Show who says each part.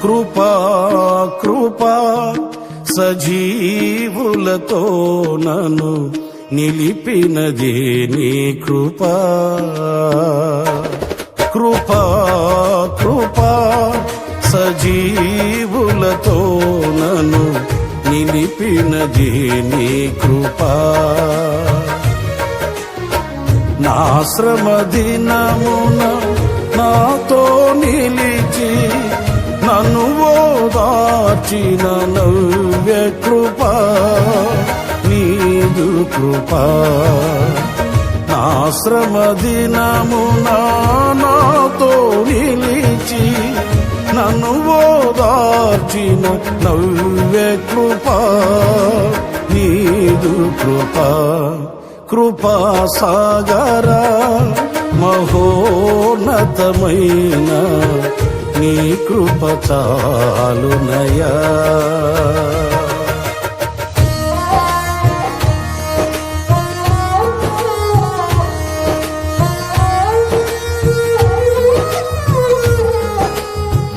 Speaker 1: కృపా కృపా సజీవులతో నన్ను నిలిపినదే నీ కృపా. కృపా కృపా సజీవులతో నన్ను నిలిపినదే నీ కృపా. నా శ్రమ దినమున నాతో నిలిచి నన్ను ఓదార్చిన నవ్య కృపా నీదు కృపా. నా శ్రమ దినమున నాతో నిలిచి నన్ను ఓదార్చిన నవ్య కృపా నీదు కృపా. కృపా సాగరా మహోన్నతమైన నీ కృప చాలునయా.